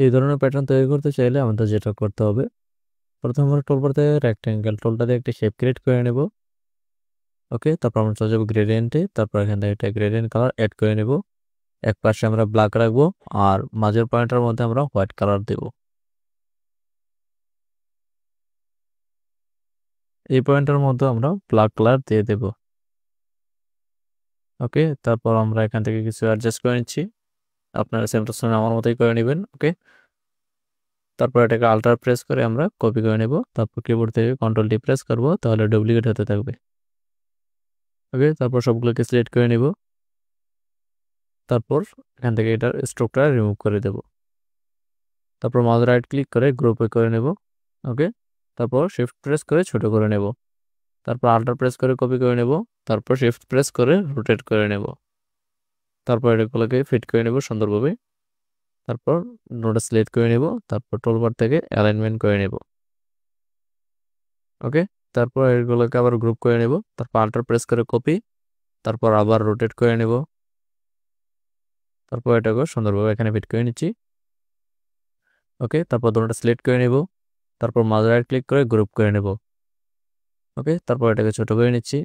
এই ধরনের প্যাটার্ন তৈরি করতে চাইলে আমাদের যেটা করতে হবে, প্রথমে আমরা টুলবার থেকে রেক্টেঙ্গেল টুলটা দিয়ে একটা শেপ ক্রিয়েট করে নেব। ওকে, তারপর আমরা চলে যাবো গ্রেডিয়েন্টে, তারপর এখান থেকে একটা গ্রেডিয়েন্ট কালার অ্যাড করে নেব। এক পাশে আমরা ব্ল্যাক রাখবো আর মাঝের পয়েন্টের মধ্যে আমরা হোয়াইট কালার দেব। এই পয়েন্টের মধ্যে আমরা ব্ল্যাক কালার দিয়ে দেব। ওকে, তারপর আমরা এখান থেকে কিছু অ্যাডজাস্ট করে নিচ্ছি। আপনারা সেম প্রসেস আমার মতোই করে নেবেন। ওকে, তারপর এটাকে আল্টার প্রেস করে আমরা কপি করে নেব। তারপর কিবোর্ড থেকে কন্ট্রোল ডি প্রেস করব, তাহলে ডুপ্লিকেট হতে থাকবে। ওকে, তারপর সবগুলোকে সিলেক্ট করে নেব। তারপর এখান থেকে এটার স্ট্রোকটা রিমুভ করে দেব। তারপর মাউস রাইট ক্লিক করে গ্রুপে করে নেব। ওকে, তারপর শিফট প্রেস করে ছোট করে নেব। তারপর আল্টার প্রেস করে কপি করে নেব। তারপর শিফট প্রেস করে রোটেট করে নেব। তারপর এটাগুলোকে ফিট করে নেব সুন্দরভাবে। তারপর নোটটা সিলেক্ট করে নেব। তারপর টুলবার থেকে অ্যালাইনমেন্ট করে নেব। ওকে, তারপর এগুলোকে আবার গ্রুপ করে নেব। তারপর আল্টার প্রেস করে কপি, তারপর আবার রোটেট করে নেব। তারপর এটাকে সুন্দরভাবে এখানে ফিট করে নিচ্ছি। ওকে, তারপর দুটোটা সিলেক্ট করে নেব। তারপর মাউস রাইট ক্লিক করে গ্রুপ করে নেব। ওকে, তারপর এটাকে ছোট করে নিচ্ছি।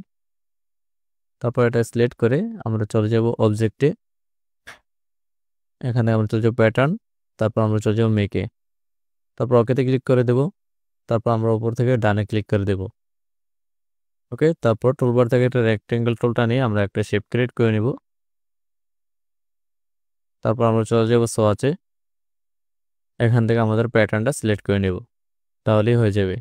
তারপর এটা সিলেক্ট করে আমরা চলে যাব অবজেক্টে। এখানে আমরা চলে যাব প্যাটার্ন, তারপর আমরা চলে যাব মেকে। তারপর ওকেতে ক্লিক করে দেব। তারপর আমরা উপর থেকে ডানে ক্লিক করে দেব। ওকে, তারপর টুলবার থেকে একটা রেক্টেঙ্গেল টুলটা নিয়ে আমরা একটা শেপ ক্রিয়েট করে নেব। তারপর আমরা চলে যাব সোয়াচে। এখান থেকে আমাদের প্যাটার্নটা সিলেক্ট করে নেব, তাহলেই হয়ে যাবে।